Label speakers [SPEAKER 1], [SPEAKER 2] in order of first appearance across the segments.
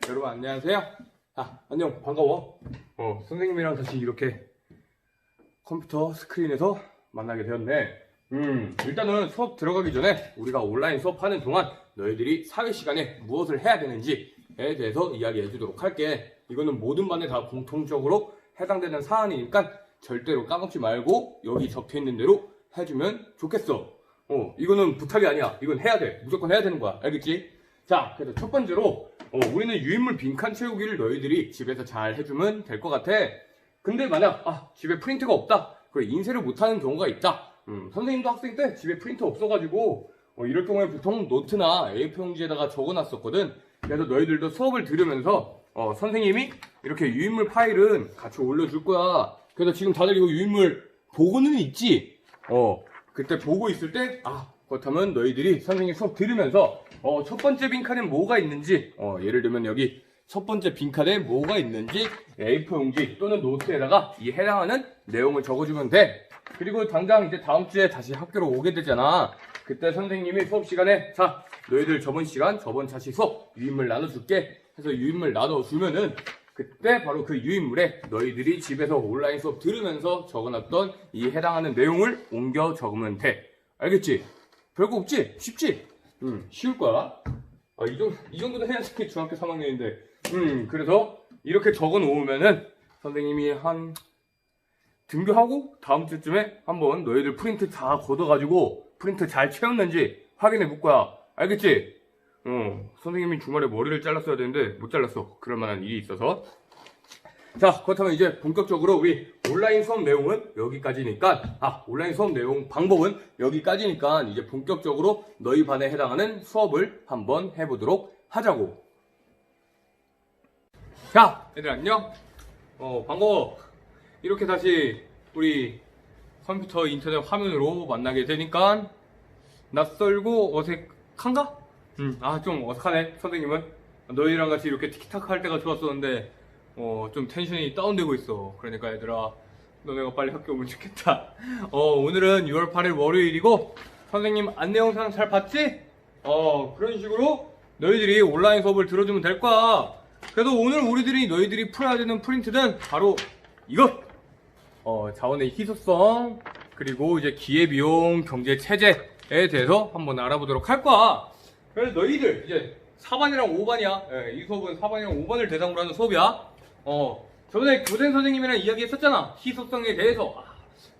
[SPEAKER 1] 여러분 안녕하세요. 안녕, 반가워. 선생님이랑 다시 이렇게 컴퓨터 스크린에서 만나게 되었네. 일단은 수업 들어가기 전에 우리가 온라인 수업하는 동안 너희들이 사회 시간에 무엇을 해야 되는지에 대해서 이야기해 주도록 할게. 이거는 모든 반에 다 공통적으로 해당되는 사안이니까 절대로 까먹지 말고 여기 적혀 있는 대로 해주면 좋겠어. 이거는 부탁이 아니야. 이건 해야 돼. 무조건 해야 되는 거야. 알겠지? 자, 그래서 첫 번째로 우리는 유인물 빈칸 채우기를 너희들이 집에서 잘 해주면 될 것 같아. 근데 만약 집에 프린터가 없다. 그래, 인쇄를 못하는 경우가 있다. 선생님도 학생 때 집에 프린터 없어가지고 이럴 경우에 보통 노트나 A4 용지에다가 적어놨었거든. 그래서 너희들도 수업을 들으면서 선생님이 이렇게 유인물 파일은 같이 올려줄 거야. 그래서 지금 다들 이거 유인물 보고는 있지? 그때 보고 있을 때 그렇다면 너희들이 선생님 수업 들으면서 첫 번째 빈칸엔 뭐가 있는지 예를 들면 여기 첫 번째 빈칸에 뭐가 있는지 A4 용지 또는 노트에다가 이 해당하는 내용을 적어주면 돼. 그리고 당장 이제 다음 주에 다시 학교로 오게 되잖아. 그때 선생님이 수업 시간에 자, 너희들 저번 시간 저번 차시 수업 유인물 나눠줄게 해서 유인물 나눠주면은 그때 바로 그 유인물에 너희들이 집에서 온라인 수업 들으면서 적어놨던 이 해당하는 내용을 옮겨 적으면 돼. 알겠지? 별거 없지? 쉽지? 쉬울 거야. 이 정도는 해야 지 중학교 3학년인데. 그래서 이렇게 적어 놓으면은 선생님이 한 등교하고 다음 주쯤에 한번 너희들 프린트 다 걷어가지고 프린트 잘 채웠는지 확인해 볼 거야. 알겠지? 선생님이 주말에 머리를 잘랐어야 되는데 못 잘랐어. 그럴 만한 일이 있어서. 자, 그렇다면 이제 본격적으로 우리 온라인 수업 내용은 여기까지니까 온라인 수업 내용 방법은 여기까지니까 이제 본격적으로 너희 반에 해당하는 수업을 한번 해보도록 하자고. 자, 얘들 안녕. 반가워. 이렇게 다시 우리 컴퓨터 인터넷 화면으로 만나게 되니까 낯설고 어색한가? 좀 어색하네. 선생님은 너희랑 같이 이렇게 티키타카 할 때가 좋았었는데 좀 텐션이 다운되고 있어. 그러니까 얘들아, 너네가 빨리 학교 오면 좋겠다. 오늘은 6월 8일 월요일이고 선생님 안내 영상 잘 봤지? 그런 식으로 너희들이 온라인 수업을 들어주면 될 거야. 그래서 오늘 너희들이 풀어야 되는 프린트는 바로 이것! 자원의 희소성, 그리고 이제 기회비용, 경제체제에 대해서 한번 알아보도록 할 거야. 그래서 너희들 이제 4반이랑 5반이야. 이 수업은 4반이랑 5반을 대상으로 하는 수업이야. 저번에 교생 선생님이랑 이야기했었잖아. 희소성에 대해서.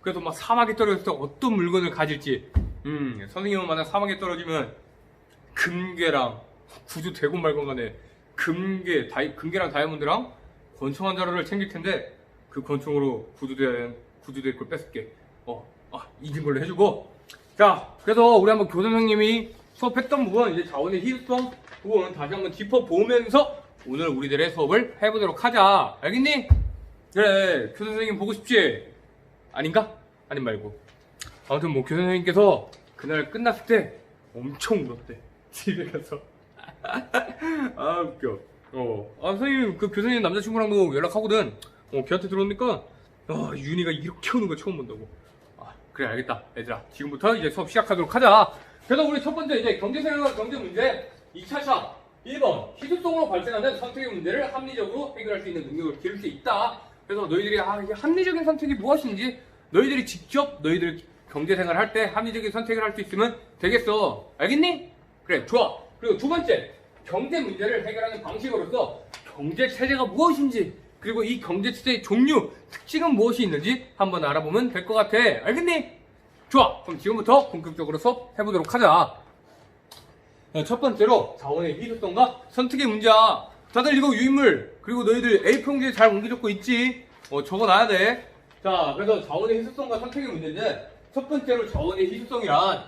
[SPEAKER 1] 그래서 막 사막에 떨어졌을 때 어떤 물건을 가질지. 선생님은 만약 사막에 떨어지면 금괴랑 구두 되고 말건 간에 금괴랑 다이아몬드랑 권총 한 자루를 챙길 텐데 그 권총으로 구두 될 걸 뺏을게. 이긴 걸로 해주고. 자, 그래서 우리 한번 교생 선생님이 수업했던 부분, 이제 자원의 희소성 부분 다시 한번 짚어보면서 오늘 우리들의 수업을 해보도록 하자. 알겠니? 그래, 교생 선생님 보고 싶지? 아닌가? 아닌 말고. 아무튼 뭐 교생 선생님께서 그날 끝났을 때 엄청 울었대. 집에 가서. 웃겨. 선생님, 그 교수님 남자친구랑도 연락하거든. 걔한테 들었으니까 윤희가 이렇게 우는 거 처음 본다고. 그래, 알겠다. 얘들아, 지금부터 이제 수업 시작하도록 하자. 그래서 우리 첫 번째 이제 경제생활 경제 문제 2차차 1번 희소성으로 발생하는 선택의 문제를 합리적으로 해결할 수 있는 능력을 기를 수 있다. 그래서 너희들이 이게 합리적인 선택이 무엇인지 너희들이 직접 너희들 경제생활 할 때 합리적인 선택을 할 수 있으면 되겠어. 알겠니? 그래, 좋아. 그리고 두 번째, 경제 문제를 해결하는 방식으로서 경제체제가 무엇인지, 그리고 이 경제체제의 종류, 특징은 무엇이 있는지 한번 알아보면 될 것 같아. 알겠니? 좋아. 그럼 지금부터 본격적으로 수업 해보도록 하자. 첫 번째로 자원의 희소성과 선택의 문제야. 다들 이거 유인물, 그리고 너희들 A4 용지에 잘 옮겨 적고 있지? 적어놔야 돼. 자, 그래서 자원의 희소성과 선택의 문제인데, 첫 번째로 자원의 희소성이란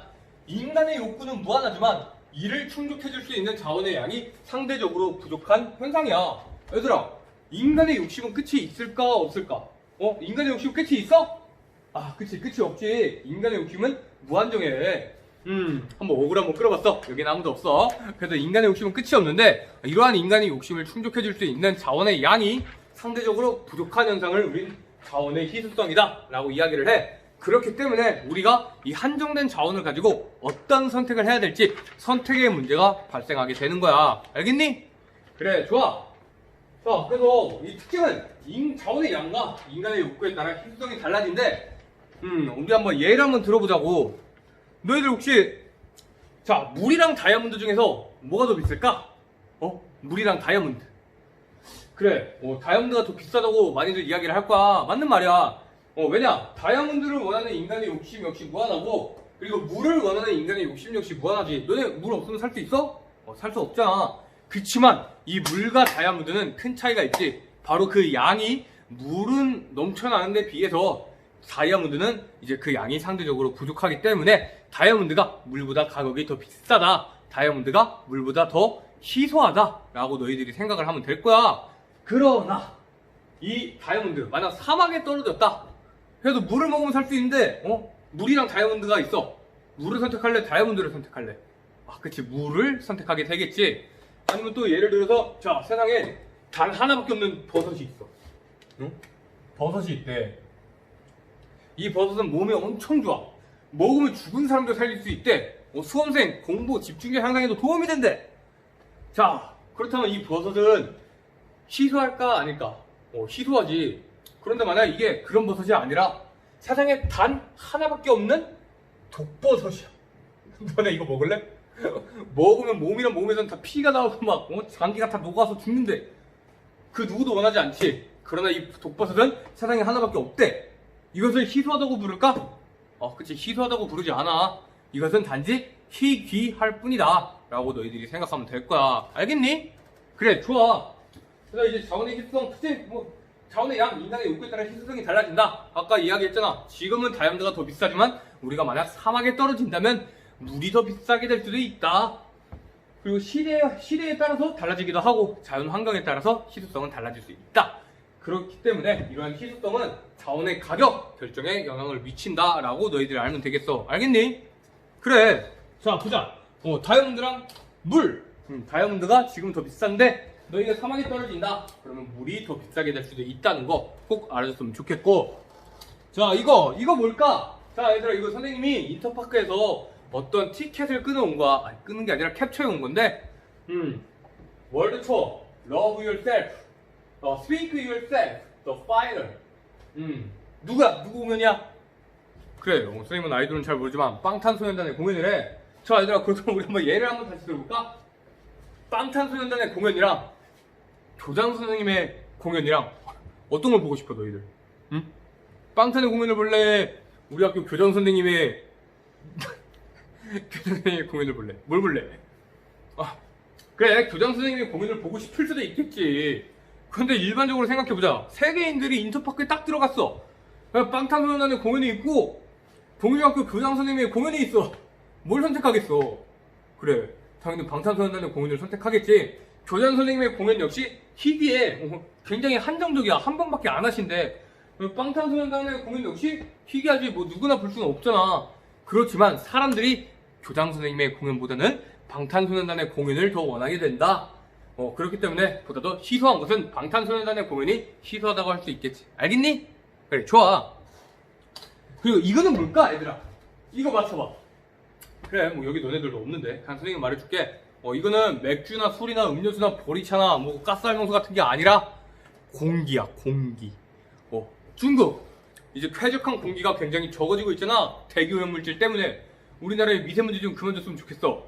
[SPEAKER 1] 인간의 욕구는 무한하지만 이를 충족해줄 수 있는 자원의 양이 상대적으로 부족한 현상이야. 얘들아, 인간의 욕심은 끝이 있을까 없을까? 인간의 욕심 끝이 있어? 그치, 끝이 없지. 인간의 욕심은 무한정해. 한번 억울 한번 끌어봤어. 여긴 아무도 없어. 그래서 인간의 욕심은 끝이 없는데 이러한 인간의 욕심을 충족해줄 수 있는 자원의 양이 상대적으로 부족한 현상을 우린 자원의 희소성이다 라고 이야기를 해. 그렇기 때문에 우리가 이 한정된 자원을 가지고 어떤 선택을 해야 될지 선택의 문제가 발생하게 되는 거야. 알겠니? 그래, 좋아. 자, 그래서 이 특징은 자원의 양과 인간의 욕구에 따라 희소성이 달라진데, 우리 한번 예를 한번 들어보자고. 너희들 혹시, 자, 물이랑 다이아몬드 중에서 뭐가 더 비쌀까? 물이랑 다이아몬드. 그래, 다이아몬드가 더 비싸다고 많이들 이야기를 할 거야. 맞는 말이야. 왜냐? 다이아몬드를 원하는 인간의 욕심 역시 무한하고, 그리고 물을 원하는 인간의 욕심 역시 무한하지. 너네 물 없으면 살 수 있어? 살 수 없잖아. 그치만 이 물과 다이아몬드는 큰 차이가 있지. 바로 그 양이, 물은 넘쳐나는데 비해서 다이아몬드는 이제 그 양이 상대적으로 부족하기 때문에 다이아몬드가 물보다 가격이 더 비싸다. 다이아몬드가 물보다 더 희소하다 라고 너희들이 생각을 하면 될 거야. 그러나 이 다이아몬드 만약 사막에 떨어졌다. 그래도 물을 먹으면 살 수 있는데 물이랑 다이아몬드가 있어. 물을 선택할래? 다이아몬드를 선택할래? 그치, 물을 선택하게 되겠지. 아니면 또 예를 들어서, 자, 세상에 단 하나밖에 없는 버섯이 있어. 응? 버섯이 있대. 이 버섯은 몸에 엄청 좋아. 먹으면 죽은 사람도 살릴 수 있대. 수험생, 공부, 집중력 향상에도 도움이 된대. 자, 그렇다면 이 버섯은 희소할까 아닐까? 희소하지. 그런데 만약 이게 그런 버섯이 아니라 세상에 단 하나밖에 없는 독버섯이야. 너네 이거 먹을래? 먹으면 몸이랑 몸에선 다 피가 나오고 막 장기가 다 녹아서 죽는데 그 누구도 원하지 않지. 그러나 이 독버섯은 세상에 하나밖에 없대. 이것을 희소하다고 부를까? 그치, 희소하다고 부르지 않아. 이것은 단지 희귀할 뿐이다 라고 너희들이 생각하면 될 거야. 알겠니? 그래, 좋아. 그래서 이제 자원의 희소성 특징, 자원의 양, 인간의 욕구에 따라 희소성이 달라진다. 아까 이야기했잖아. 지금은 다이아몬드가 더 비싸지만 우리가 만약 사막에 떨어진다면 물이 더 비싸게 될 수도 있다. 그리고 시대에 따라서 달라지기도 하고 자연 환경에 따라서 희소성은 달라질 수 있다. 그렇기 때문에 이러한 희소성은 자원의 가격 결정에 영향을 미친다라고 너희들이 알면 되겠어. 알겠니? 그래. 자, 보자. 다이아몬드랑 물. 다이아몬드가 지금 더 비싼데 너희가 사막에 떨어진다. 그러면 물이 더 비싸게 될 수도 있다는 거 꼭 알아줬으면 좋겠고. 자, 이거 뭘까? 자, 얘들아, 이거 선생님이 인터파크에서 어떤 티켓을 끊어온 거야. 아니, 끊은 게 아니라 캡처해 온 건데, 월드 투어, love yourself, speak yourself, the fighter. 누구 공연이야? 그래, 선생님은 아이돌은 잘 모르지만 빵탄소년단의 공연을 해. 자, 얘들아, 그렇다면 우리 한번 예를 한번 다시 들어볼까? 빵탄소년단의 공연이랑 교장 선생님의 공연이랑 어떤 걸 보고 싶어, 너희들? 빵탄의 공연을 볼래? 우리 학교 교장 선생님의 교장 선생님의 공연을 볼래? 뭘 볼래? 그래, 교장 선생님의 공연을 보고 싶을 수도 있겠지. 그런데 일반적으로 생각해보자. 세계인들이 인터파크에 딱 들어갔어. 빵탄소년단의 공연이 있고 동일학교 교장 선생님의 공연이 있어. 뭘 선택하겠어? 그래, 당연히 방탄소년단의 공연을 선택하겠지. 교장 선생님의 공연 역시 희귀해. 굉장히 한정적이야. 한 번밖에 안 하신대. 방탄소년단의 공연 역시 희귀하지. 누구나 볼 수는 없잖아. 그렇지만 사람들이 교장 선생님의 공연보다는 방탄소년단의 공연을 더 원하게 된다. 그렇기 때문에 보다 더 희소한 것은 방탄소년단의 공연이 희소하다고 할 수 있겠지. 알겠니? 그래, 좋아. 그리고 이거는 뭘까, 얘들아? 이거 맞춰봐. 그래, 여기 너네들도 없는데 그냥 선생님 말해줄게. 이거는 맥주나 술이나 음료수나 보리차나 가스알명수 같은 게 아니라 공기야, 공기. 중국 이제 쾌적한 공기가 굉장히 적어지고 있잖아. 대기오염물질 때문에. 우리나라에 미세먼지 좀 그만 줬으면 좋겠어.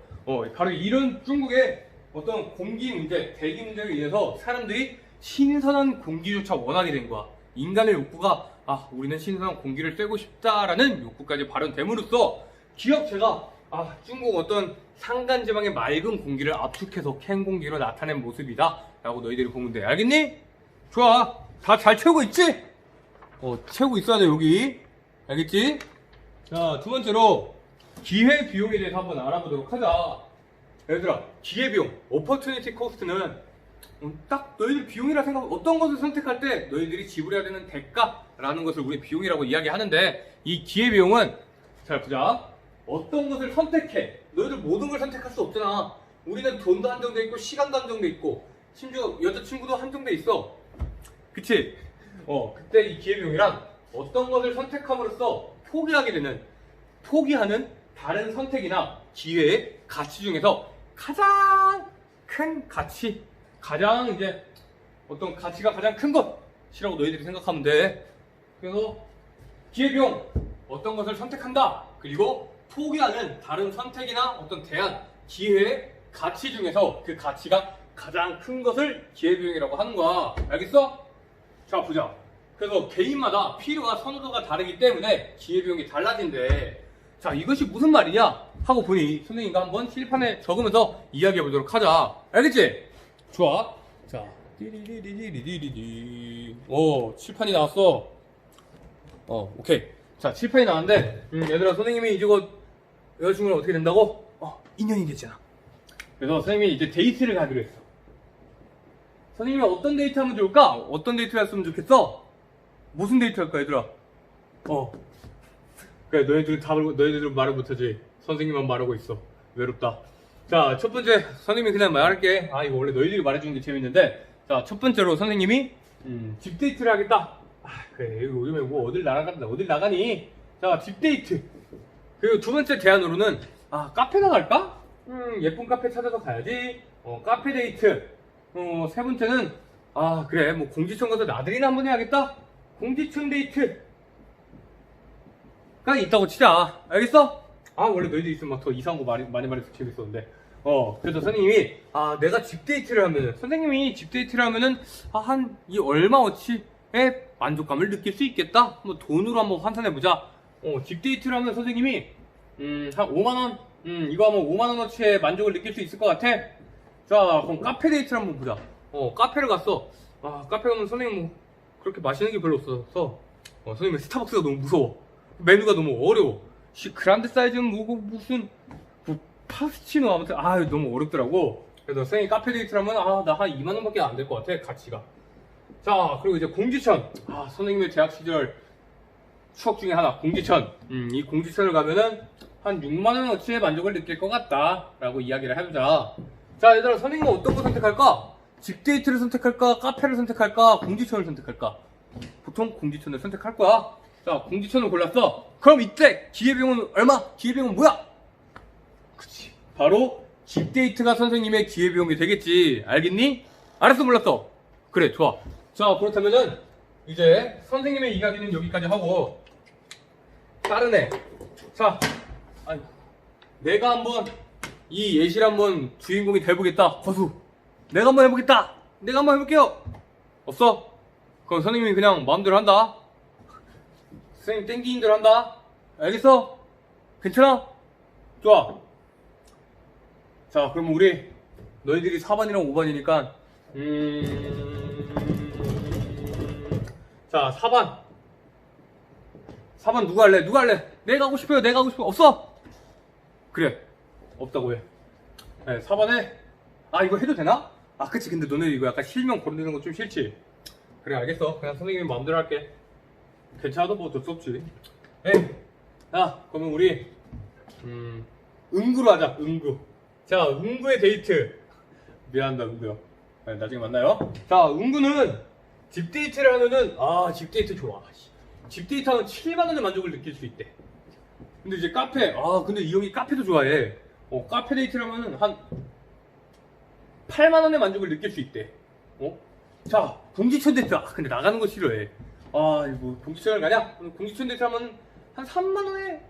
[SPEAKER 1] 바로 이런 중국의 어떤 공기 문제, 대기 문제로 인해서 사람들이 신선한 공기조차 원하게 된 거야. 인간의 욕구가 우리는 신선한 공기를 쐬고 싶다라는 욕구까지 발현됨으로써 기업체가 중국 어떤 산간지방의 맑은 공기를 압축해서 캔 공기로 나타낸 모습이다 라고 너희들이 보면 돼. 알겠니? 좋아. 다 잘 채우고 있지? 채우고 있어야 돼, 여기. 알겠지? 자, 두 번째로 기회비용에 대해서 한번 알아보도록 하자. 얘들아, 기회비용, opportunity cost는 딱 너희들 비용이라 어떤 것을 선택할 때 너희들이 지불해야 되는 대가라는 것을 우리 비용이라고 이야기하는데, 이 기회비용은 잘 보자. 어떤 것을 선택해. 너희들 모든 걸 선택할 수 없잖아. 우리는 돈도 한정돼 있고 시간도 한정돼 있고 심지어 여자친구도 한정돼 있어. 그치? 그때 이 기회비용이란 어떤 것을 선택함으로써 포기하는 다른 선택이나 기회의 가치 중에서 가장 큰 가치, 가장 이제 어떤 가치가 가장 큰 것이라고 너희들이 생각하면 돼. 그래서 기회비용 어떤 것을 선택한다. 그리고 포기하는 다른 선택이나 어떤 대안, 기회의 가치 중에서 그 가치가 가장 큰 것을 기회비용이라고 하는 거야. 알겠어? 자, 보자. 그래서 개인마다 필요와 선호도가 다르기 때문에 기회비용이 달라진대. 자, 이것이 무슨 말이냐 하고 보니 선생님과 한번 칠판에 적으면서 이야기해 보도록 하자. 알겠지? 좋아. 자, 띠리리리리리리리. 오, 칠판이 나왔어. 오케이. 자, 칠판이 나왔는데, 얘들아, 선생님이 이제 곧 여자친구랑 어떻게 된다고? 인연이 됐잖아. 그래서 선생님이 이제 데이트를 가기로 했어. 선생님이 어떤 데이트 하면 좋을까? 어떤 데이트를 했으면 좋겠어? 무슨 데이트 할까, 얘들아? 그래, 너희들은 말을 못하지. 선생님만 말하고 있어. 외롭다. 자, 첫 번째, 선생님이 그냥 말할게. 이거 원래 너희들이 말해주는 게 재밌는데. 자, 첫 번째로 선생님이, 집 데이트를 하겠다. 그래, 요즘에 뭐 어딜 나가니? 자, 집 데이트. 그리고 두 번째 대안으로는, 카페 나갈까? 예쁜 카페 찾아서 가야지. 카페 데이트. 세 번째는, 그래, 뭐 공지천 가서 나들이나 한번 해야겠다. 공지천 데이트가 있다고 치자. 알겠어? 원래 너희들 있으면 막 더 이상한 거 많이 말해서 재밌었는데. 그래서 선생님이, 내가 집 데이트를 하면은, 선생님이 집 데이트를 하면은, 이 얼마어치의 만족감을 느낄 수 있겠다? 뭐 돈으로 한번 환산해보자. 집 데이트를 하면 선생님이, 한 5만원? 이거 하면 5만원어치의 만족을 느낄 수 있을 것 같아? 자, 그럼 카페 데이트를 한번 보자. 카페를 갔어. 카페 가면 선생님 뭐, 그렇게 맛있는 게 별로 없어서, 선생님 스타벅스가 너무 무서워. 메뉴가 너무 어려워. 그란데 사이즈는 뭐고, 무슨, 파스치노 아무튼, 너무 어렵더라고. 그래서 선생님 카페 데이트를 하면, 나 한 2만원밖에 안 될 것 같아, 가치가. 자, 그리고 이제 공지천. 선생님의 대학 시절 추억 중에 하나, 공지천. 이 공지천을 가면은, 한 6만원어치의 만족을 느낄 것 같다. 라고 이야기를 해보자. 자, 얘들아, 선생님은 어떤 거 선택할까? 집 데이트를 선택할까? 카페를 선택할까? 공지천을 선택할까? 보통 공지천을 선택할 거야. 자, 공지천을 골랐어. 그럼 이때 기회비용은 얼마? 기회비용은 뭐야? 그치. 바로 집 데이트가 선생님의 기회비용이 되겠지. 알겠니? 알았어, 몰랐어? 그래, 좋아. 자, 그렇다면은 이제 선생님의 이야기는 여기까지 하고 다른 애. 자, 내가 한번 이 예시를 한번 주인공이 돼보겠다. 거수. 내가 한번 해보겠다. 내가 한번 해볼게요. 없어? 그럼 선생님이 그냥 마음대로 한다. 선생님 땡기는 대로 한다. 알겠어? 괜찮아? 좋아. 자, 그럼 우리 너희들이 4번이랑 5번이니까 자, 4번 누가 할래? 내가 하고 싶어요. 없어? 그래, 없다고 해. 네, 4번에 이거 해도 되나? 그치. 근데 너네 이거 약간 실명 거르는 거 좀 싫지? 그래, 알겠어. 그냥 선생님이 마음대로 할게. 괜찮아도 뭐 어쩔 수 없지. 자, 그러면 우리 응구로 하자. 응구. 자, 응구의 데이트. 미안하다, 응구야. 나중에 만나요. 자, 응구는 집 데이트를 하면은 집 데이트 좋아. 집 데이트 하면 7만원의 만족을 느낄 수 있대. 근데 이제 카페, 근데 이 형이 카페도 좋아해. 카페 데이트를 하면은 한 8만원의 만족을 느낄 수 있대. 자, 공지천 데이트. 근데 나가는 거 싫어해. 이거 공지천을 가냐? 공지천 데이트 하면 한 3만원의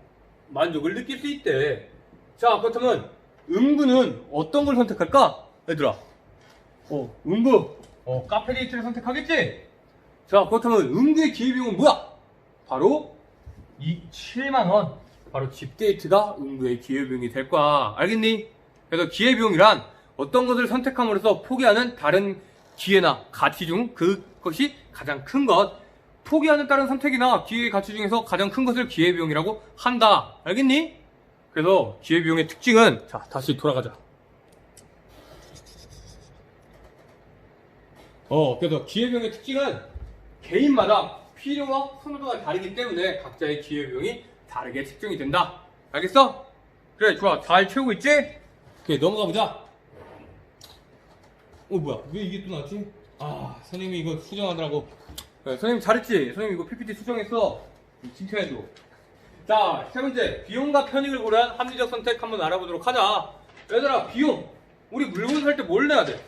[SPEAKER 1] 만족을 느낄 수 있대. 자, 그렇다면 응구는 어떤 걸 선택할까? 얘들아, 응구, 카페 데이트를 선택하겠지? 자, 그렇다면 응구의 기회비용은 뭐야? 바로 이 7만원. 바로 집 데이트가 응구의 기회비용이 될 거야. 알겠니? 그래서 기회비용이란 어떤 것을 선택함으로써 포기하는 다른 기회나 가치 중 그것이 가장 큰 것. 포기하는 다른 선택이나 기회의 가치 중에서 가장 큰 것을 기회비용이라고 한다. 알겠니? 그래서 기회비용의 특징은, 자, 다시 돌아가자. 그래서 기회비용의 특징은 개인마다 필요와 선호도가 다르기 때문에 각자의 기회비용이 다르게 측정이 된다. 알겠어? 그래, 좋아. 잘 채우고 있지? 오케이, 넘어가 보자. 뭐야, 왜 이게 또 나왔지? 선생님이 이거 수정하더라고. 그래, 선생님 잘했지? 선생님 이거 PPT 수정했어. 칭찬해줘. 자, 세 번째, 비용과 편익을 고려한 합리적 선택 한번 알아보도록 하자. 얘들아, 비용. 우리 물건 살 때 뭘 내야 돼?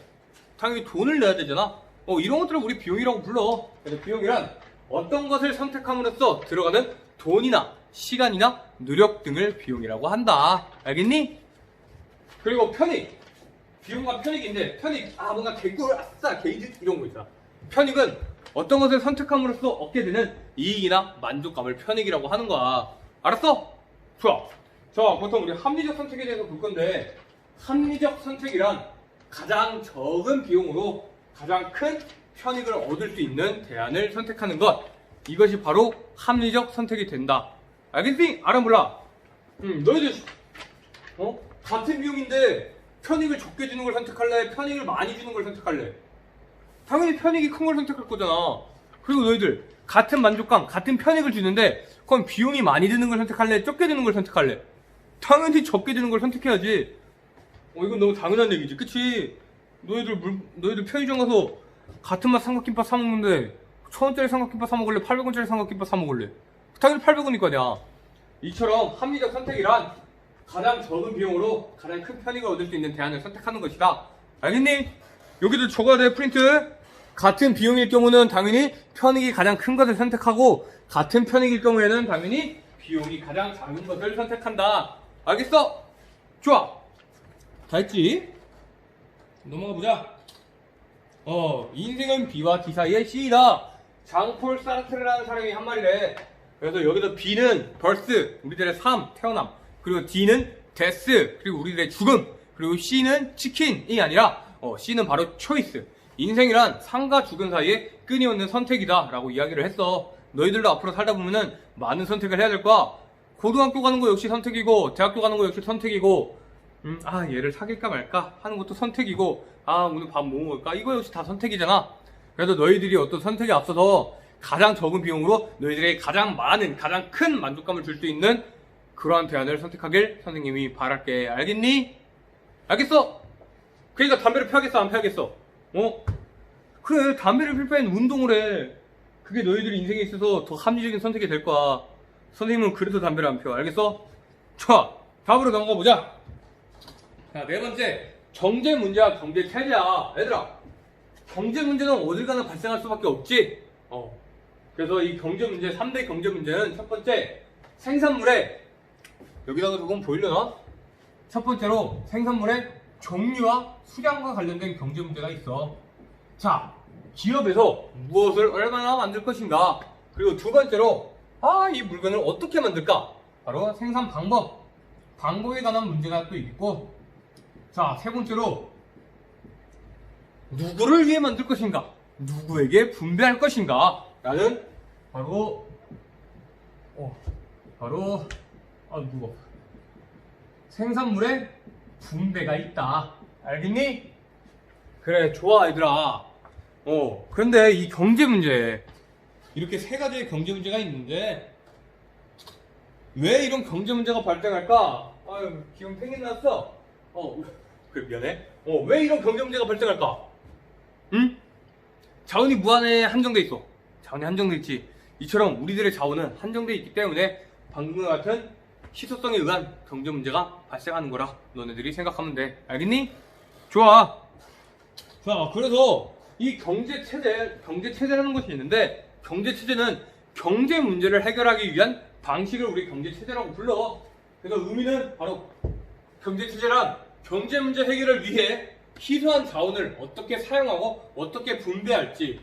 [SPEAKER 1] 당연히 돈을 내야 되잖아. 이런 것들을 우리 비용이라고 불러. 그래서 비용이란 어떤 것을 선택함으로써 들어가는 돈이나 시간이나 노력 등을 비용이라고 한다. 알겠니? 그리고 편익. 비용과 편익인데, 편익, 뭔가 개꿀, 아싸, 게이득 이런 거 있잖아. 편익은 어떤 것을 선택함으로써 얻게 되는 이익이나 만족감을 편익이라고 하는 거야. 알았어? 좋아. 자, 보통 우리 합리적 선택에 대해서 볼 건데, 합리적 선택이란 가장 적은 비용으로 가장 큰 편익을 얻을 수 있는 대안을 선택하는 것. 이것이 바로 합리적 선택이 된다. 알겠니? 알아 몰라? 너희들 같은 비용인데 편익을 적게 주는 걸 선택할래? 편익을 많이 주는 걸 선택할래? 당연히 편익이 큰 걸 선택할 거잖아. 그리고 너희들 같은 만족감, 같은 편익을 주는데 그럼 비용이 많이 드는 걸 선택할래? 적게 드는 걸 선택할래? 당연히 적게 드는 걸 선택해야지. 이건 너무 당연한 얘기지, 그치? 너희들 편의점 가서 같은 맛 삼각김밥 사 먹는데 1,000원짜리 삼각김밥 사 먹을래? 800원짜리 삼각김밥 사 먹을래? 당연히 800원일 거냐. 이처럼 합리적 선택이란 가장 적은 비용으로 가장 큰 편익을 얻을 수 있는 대안을 선택하는 것이다. 알겠니? 여기도 적어야 돼, 프린트. 같은 비용일 경우는 당연히 편익이 가장 큰 것을 선택하고, 같은 편익일 경우에는 당연히 비용이 가장 작은 것을 선택한다. 알겠어? 좋아. 다 했지? 넘어가 보자. 인생은 B와 D 사이의 C이다. 장폴 사르트르라는 사람이 한 말이래. 그래서 여기서 B는 벌스, 우리들의 삶, 태어남. 그리고 D는 데스, 그리고 우리들의 죽음. 그리고 C는 치킨이 아니라 C는 바로 초이스. 인생이란 삶과 죽음 사이에 끊임없는 선택이다 라고 이야기를 했어. 너희들도 앞으로 살다 보면은 많은 선택을 해야 될 거야. 고등학교 가는 거 역시 선택이고, 대학교 가는 거 역시 선택이고, 얘를 사귈까 말까 하는 것도 선택이고, 오늘 밥 뭐 먹을까? 이거 역시 다 선택이잖아. 그래서 너희들이 어떤 선택에 앞서서 가장 적은 비용으로 너희들에게 가장 많은, 가장 큰 만족감을 줄 수 있는 그러한 대안을 선택하길 선생님이 바랄게. 알겠니? 알겠어? 그러니까 담배를 펴야겠어, 안 펴야겠어? 그래, 담배를 필 바엔 운동을 해. 그게 너희들이 인생에 있어서 더 합리적인 선택이 될 거야. 선생님은 그래도 담배를 안 펴. 알겠어? 좋아. 다음으로 넘어가 보자. 자, 네 번째. 경제 문제와 경제 체제야. 얘들아, 경제 문제는 어딜 가나 발생할 수밖에 없지? 그래서 이 경제 문제, 3대 경제 문제는 첫 번째, 생산물의, 여기다가 조금 보이려나? 첫 번째로 생산물의 종류와 수량과 관련된 경제 문제가 있어. 자, 기업에서 무엇을 얼마나 만들 것인가? 그리고 두 번째로, 이 물건을 어떻게 만들까? 바로 생산 방법에 관한 문제가 또 있고, 자, 세 번째로, 누구를 위해 만들 것인가? 누구에게 분배할 것인가? 라는, 바로, 무거워. 생산물의 분배가 있다. 알겠니? 그래, 좋아, 얘들아. 그런데 이 경제 문제, 이렇게 세 가지의 경제 문제가 있는데, 왜 이런 경제 문제가 발생할까? 기분 팽이 났어. 그래, 미안해. 왜 이런 경제 문제가 발생할까? 응? 자원이 무한에 한정돼 있어. 자원이 한정돼 있지. 이처럼 우리들의 자원은 한정돼 있기 때문에 방금과 같은 희소성에 의한 경제 문제가 발생하는 거라 너네들이 생각하면 돼. 알겠니? 좋아. 자, 그래서 이 경제체제라는 것이 있는데, 경제체제는 경제 문제를 해결하기 위한 방식을 우리 경제체제라고 불러. 그래서 의미는 바로 경제체제란 경제 문제 해결을 위해 희소한 자원을 어떻게 사용하고 어떻게 분배할지,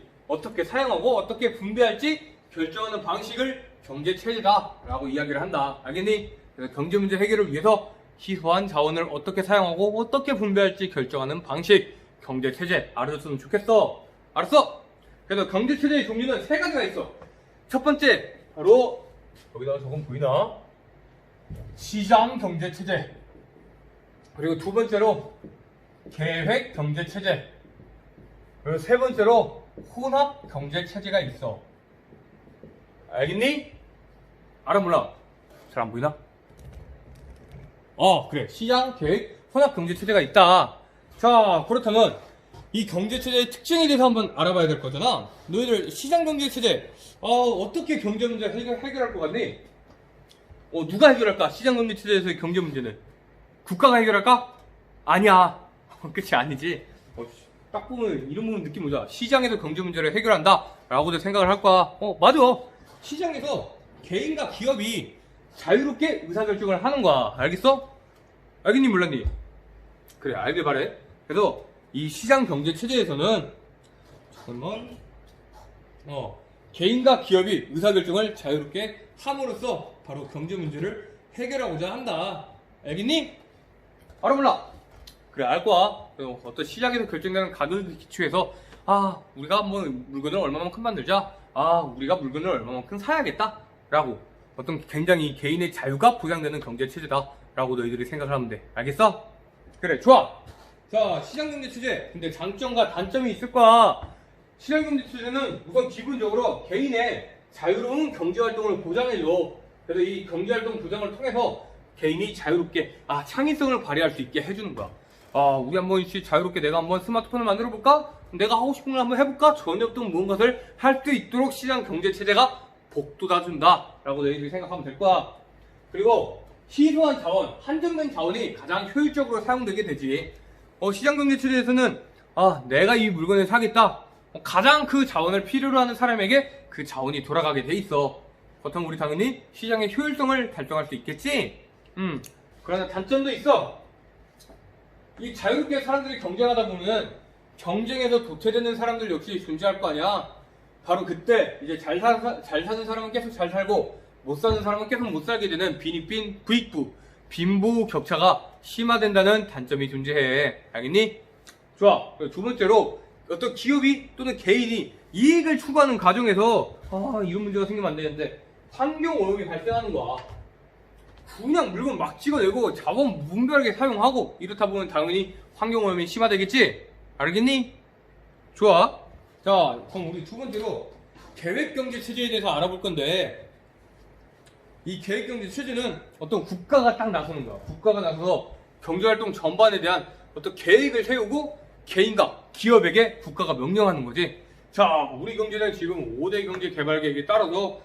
[SPEAKER 1] 결정하는 방식을 경제체제다 라고 이야기를 한다. 알겠니? 그래서 경제 문제 해결을 위해서 희소한 자원을 어떻게 사용하고 어떻게 분배할지 결정하는 방식, 경제체제. 알아줬으면 좋겠어. 알았어? 그래서 경제체제의 종류는 세 가지가 있어. 첫 번째, 바로 여기다가 조금 보이나? 시장 경제체제. 그리고 두 번째로 계획 경제체제. 그리고 세 번째로 혼합 경제체제가 있어. 알겠니? 알아 몰라? 잘 안 보이나? 그래. 시장, 계획, 혼합 경제체제가 있다. 자, 그렇다면 이 경제체제의 특징에 대해서 한번 알아봐야 될 거잖아. 너희들 시장 경제체제, 어떻게 경제 문제 해결할 것 같니? 누가 해결할까? 시장 경제체제에서의 경제 문제는 국가가 해결할까? 아니야. 그치, 아니지. 딱 보면 이런 부분 느낌 오자. 시장에서 경제 문제를 해결한다 라고도 생각을 할 거야. 맞아. 시장에서 개인과 기업이 자유롭게 의사결정을 하는 거야. 알겠어? 알겠니 몰랐니? 그래, 알길 바래. 그래서 이 시장 경제 체제에서는 잠깐만 개인과 기업이 의사결정을 자유롭게 함으로써 바로 경제 문제를 해결하고자 한다. 알겠니? 알아 몰라? 그래, 알 거야. 어떤 시장에서 결정되는 가격을 기초해서 우리가 한번 물건을 얼마만큼 만들자. 우리가 물건을 얼마만큼 사야겠다 라고 어떤 굉장히 개인의 자유가 보장되는 경제 체제다 라고 너희들이 생각을 하면 돼. 알겠어? 그래, 좋아. 자, 시장경제 체제. 근데 장점과 단점이 있을 거야. 시장경제 체제는 우선 기본적으로 개인의 자유로운 경제활동을 보장해줘. 그래서 이 경제활동 보장을 통해서 개인이 자유롭게 창의성을 발휘할 수 있게 해주는 거야. 우리 한번 자유롭게 내가 한번 스마트폰을 만들어 볼까? 내가 하고 싶은 걸 한번 해볼까? 전혀 없던 무언가를 할 수 있도록 시장 경제 체제가 복돋아 준다 라고 너희들이 생각하면 될 거야. 그리고 희소한 자원, 한정된 자원이 가장 효율적으로 사용되게 되지. 시장 경제 체제에서는 내가 이 물건을 사겠다. 가장 그 자원을 필요로 하는 사람에게 그 자원이 돌아가게 돼 있어. 그렇다면 우리 당연히 시장의 효율성을 달성할 수 있겠지? 그러나 단점도 있어. 이 자유롭게 사람들이 경쟁하다 보면 경쟁에서 도태되는 사람들 역시 존재할 거 아니야. 바로 그때 이제 잘 사는 사람은 계속 잘 살고 못 사는 사람은 계속 못 살게 되는 빈익빈 부익부 빈부 격차가 심화된다는 단점이 존재해. 알겠니? 좋아. 두 번째로 어떤 기업이 또는 개인이 이익을 추구하는 과정에서 이런 문제가 생기면 안 되는데 환경오염이 발생하는 거야. 그냥 물건 막 찍어내고 자원 무분별하게 사용하고 이렇다 보면 당연히 환경오염이 심화되겠지? 알겠니? 좋아. 자, 그럼 우리 두 번째로 계획경제 체제에 대해서 알아볼 건데 이 계획경제 체제는 어떤 국가가 딱 나서는 거야. 국가가 나서서 경제활동 전반에 대한 어떤 계획을 세우고 개인과 기업에게 국가가 명령하는 거지. 자, 우리 경제는 지금 5대 경제 개발 계획에 따라서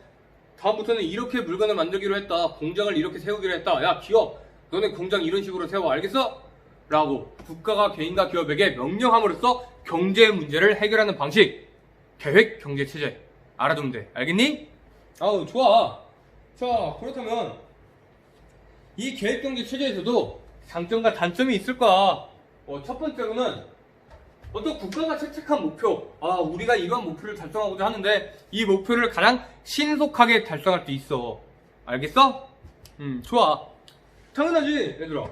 [SPEAKER 1] 다음부터는 이렇게 물건을 만들기로 했다. 공장을 이렇게 세우기로 했다. 야, 기업, 너네 공장 이런 식으로 세워. 알겠어? 라고 국가가 개인과 기업에게 명령함으로써 경제 문제를 해결하는 방식, 계획 경제 체제. 알아두면 돼. 알겠니? 좋아. 자, 그렇다면 이 계획 경제 체제에서도 장점과 단점이 있을 거야. 첫 번째로는 어떤 국가가 채택한 목표, 우리가 이런 목표를 달성하고자 하는데 이 목표를 가장 신속하게 달성할 수 있어. 알겠어? 좋아. 당연하지, 얘들아.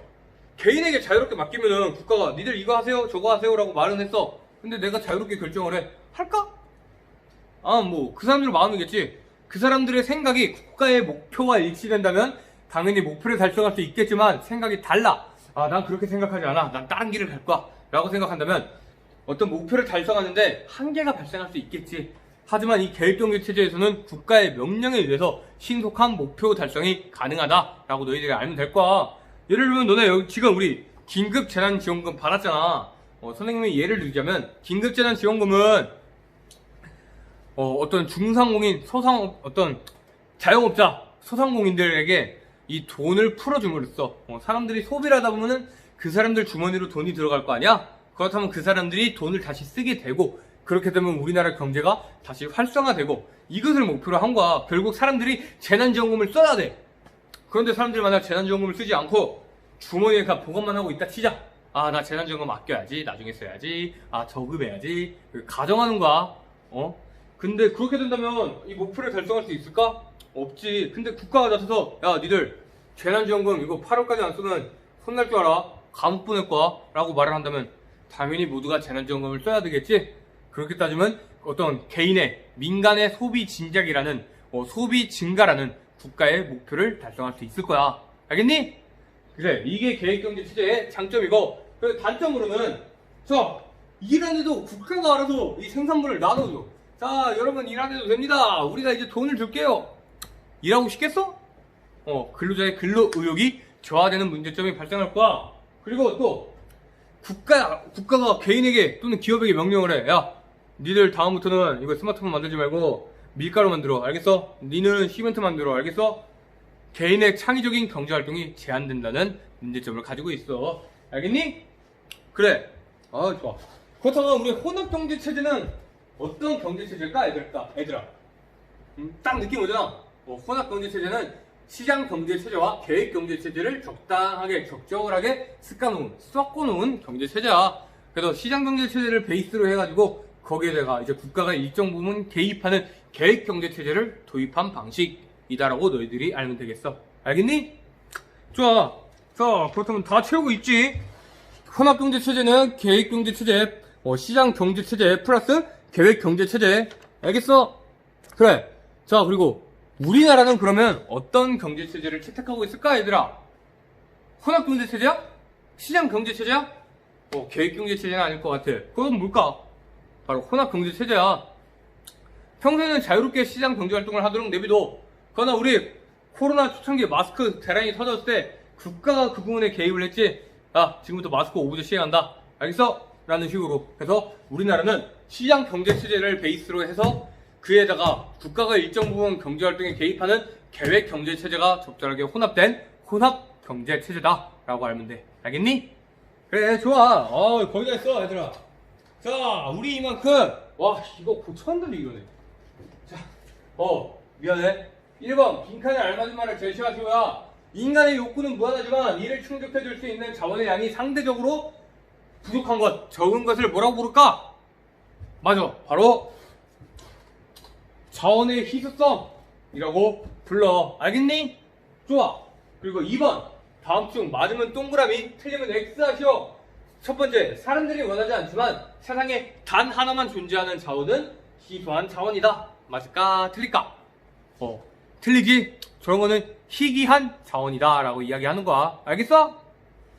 [SPEAKER 1] 개인에게 자유롭게 맡기면은 국가가 니들 이거 하세요, 저거 하세요 라고 말은 했어. 근데 내가 자유롭게 결정을 해. 할까? 그 사람들 마음이겠지. 그 사람들의 생각이 국가의 목표와 일치된다면 당연히 목표를 달성할 수 있겠지만 생각이 달라. 난 그렇게 생각하지 않아. 난 다른 길을 갈 거야. 라고 생각한다면 어떤 목표를 달성하는데 한계가 발생할 수 있겠지. 하지만 이 계획경제 체제에서는 국가의 명령에 의해서 신속한 목표 달성이 가능하다라고 너희들이 알면 될 거야. 예를 들면 너네 지금 우리 긴급재난지원금 받았잖아. 선생님이 예를 들자면 긴급재난지원금은 어떤 중상공인, 어떤 자영업자, 소상공인들에게 이 돈을 풀어줌으로써 사람들이 소비를 하다 보면은 그 사람들 주머니로 돈이 들어갈 거 아니야? 그렇다면 그 사람들이 돈을 다시 쓰게 되고 그렇게 되면 우리나라 경제가 다시 활성화되고 이것을 목표로 한 거야. 결국 사람들이 재난지원금을 써야 돼. 그런데 사람들이 만약 재난지원금을 쓰지 않고 주머니에 보관만 하고 있다 치자. 나 재난지원금 아껴야지, 나중에 써야지, 저금해야지, 가정하는 거야. 근데 그렇게 된다면 이 목표를 달성할 수 있을까? 없지. 근데 국가가 나서서 야, 니들 재난지원금 이거 8월까지 안 쓰면 혼날 줄 알아. 감옥 보낼 거야 라고 말을 한다면 당연히 모두가 재난지원금을 써야 되겠지. 그렇게 따지면 어떤 개인의 민간의 소비 진작이라는 소비 증가라는 국가의 목표를 달성할 수 있을 거야. 알겠니? 그래, 이게 계획경제 체제의 장점이고, 그 단점으로는 일 안 해도 국가가 알아서 이 생산물을 나눠줘. 자, 여러분 일 안 해도 됩니다. 우리가 이제 돈을 줄게요. 일하고 싶겠어? 근로자의 근로 의욕이 저하되는 문제점이 발생할 거야. 그리고 또 국가가 개인에게 또는 기업에게 명령을 해. 야, 니들 다음부터는 이거 스마트폰 만들지 말고 밀가루 만들어. 알겠어? 니는 시멘트 만들어. 알겠어? 개인의 창의적인 경제활동이 제한된다는 문제점을 가지고 있어. 알겠니? 그래. 좋아. 그렇다면 우리 혼합경제체제는 어떤 경제체제일까 얘들아? 딱 느낌 오잖아. 혼합경제체제는 시장경제체제와 계획경제체제를 적당하게 적절하게 섞어놓은 경제체제야. 그래서 시장경제체제를 베이스로 해가지고 거기에다가 이제 국가가 일정 부분 개입하는 계획경제체제를 도입한 방식이다라고 너희들이 알면 되겠어. 알겠니? 좋아. 자, 그렇다면 다 채우고 있지? 혼합경제체제는 계획경제체제, 시장경제체제 플러스 계획경제체제. 알겠어? 그래. 자, 그리고 우리나라는 그러면 어떤 경제체제를 채택하고 있을까, 얘들아? 혼합경제체제야? 시장경제체제야? 계획경제체제는 아닐 것 같아. 그건 뭘까? 바로 혼합경제체제야. 평소에는 자유롭게 시장경제활동을 하도록 내비둬. 그러나 우리 코로나 초창기 마스크 대란이 터졌을 때 국가가 그 부분에 개입을 했지. 지금부터 마스크 오브제 시행한다. 알겠어? 라는 식으로. 그래서 우리나라는 시장경제체제를 베이스로 해서 그에다가 국가가 일정 부분 경제활동에 개입하는 계획경제체제가 적절하게 혼합된 혼합경제체제다 라고 알면 돼. 알겠니? 그래, 좋아. 거기 다 있어, 얘들아. 자, 우리 이만큼. 와, 이거 고쳐한다니, 이거네. 자, 미안해. 1번, 빈칸에 알맞은 말을 제시하시오야. 인간의 욕구는 무한하지만 이를 충족해줄 수 있는 자원의 양이 상대적으로 부족한 것, 적은 것을 뭐라고 부를까? 맞아, 바로 자원의 희소성이라고 불러. 알겠니? 좋아. 그리고 2번, 다음 중 맞으면 동그라미, 틀리면 X 하시오. 첫 번째, 사람들이 원하지 않지만 세상에 단 하나만 존재하는 자원은 희소한 자원이다. 맞을까? 틀릴까? 틀리지? 저런 거는 희귀한 자원이다 라고 이야기하는 거야. 알겠어?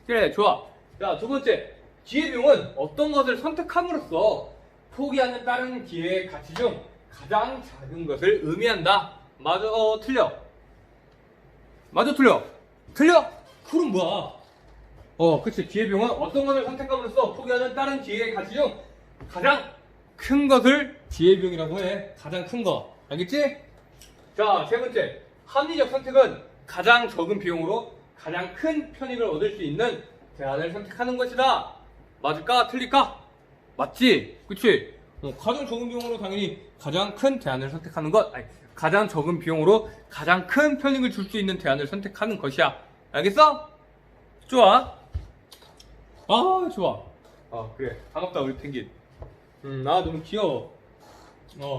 [SPEAKER 1] 그래, 좋아. 자, 두 번째, 기회비용은 어떤 것을 선택함으로써 포기하는 다른 기회의 가치 중 가장 작은 것을 의미한다. 맞아, 틀려. 맞아, 틀려. 틀려? 그럼 뭐야? 그치. 기회비용은 어떤 것을 선택함으로써 포기하는 다른 기회의 가치 중 가장 큰 것을 기회비용이라고 해. 가장 큰 거. 알겠지? 자, 세 번째. 합리적 선택은 가장 적은 비용으로 가장 큰 편익을 얻을 수 있는 대안을 선택하는 것이다. 맞을까? 틀릴까? 맞지? 그치? 가장 적은 비용으로 당연히 가장 큰 대안을 선택하는 것, 가장 적은 비용으로 가장 큰 편익을 줄 수 있는 대안을 선택하는 것이야. 알겠어? 좋아. 좋아. 그래. 반갑다, 우리 펭귄. 너무 귀여워.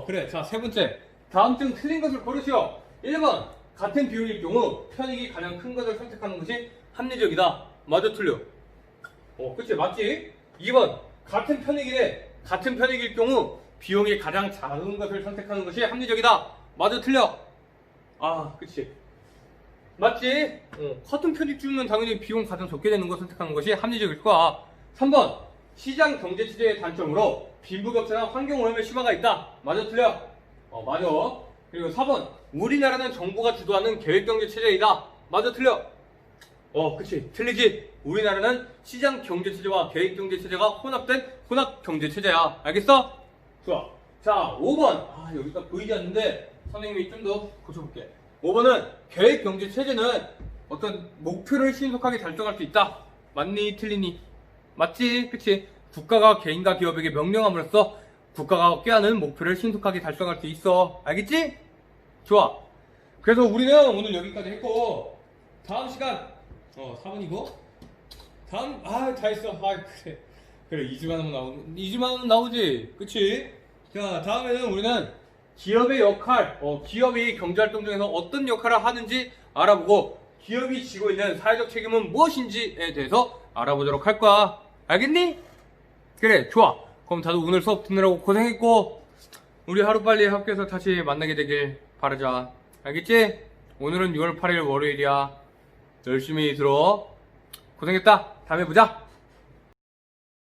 [SPEAKER 1] 그래. 자, 세 번째. 다음 중 틀린 것을 고르시오. 1번. 같은 비용일 경우 편익이 가장 큰 것을 선택하는 것이 합리적이다. 맞아, 틀려? 그치, 맞지? 2번. 같은 편익일 경우 비용이 가장 작은 것을 선택하는 것이 합리적이다. 맞아, 틀려? 그치. 맞지? 같은 편익 주면 당연히 비용 가장 적게 되는 거 선택하는 것이 합리적일 거야. 3번. 시장 경제체제의 단점으로 빈부격차나 환경오염의 심화가 있다. 맞아, 틀려? 맞아. 그리고 4번. 우리나라는 정부가 주도하는 계획경제체제이다. 맞아, 틀려? 그치. 틀리지? 우리나라는 시장경제체제와 계획경제체제가 혼합된 혼합경제체제야. 알겠어? 좋아. 자, 5번. 여기 딱 보이지 않는데 선생님이 좀 더 고쳐볼게. 5번은 계획경제체제는 어떤 목표를 신속하게 달성할 수 있다. 맞니? 틀리니? 맞지? 그치? 국가가 개인과 기업에게 명령함으로써 국가가 꾀하는 목표를 신속하게 달성할 수 있어. 알겠지? 좋아. 그래서 우리는 오늘 여기까지 했고 다음 시간 4번이고 다음 다 했어. 그래 2주만 하면 나오지. 그치? 자, 다음에는 우리는 기업의 역할, 기업이 경제활동 중에서 어떤 역할을 하는지 알아보고 기업이 지고 있는 사회적 책임은 무엇인지에 대해서 알아보도록 할 거야. 알겠니? 그래, 좋아. 그럼 다들 오늘 수업 듣느라고 고생했고 우리 하루빨리 학교에서 다시 만나게 되길 바라자. 알겠지? 오늘은 6월 8일 월요일이야. 열심히 들어. 고생했다. 다음에 보자.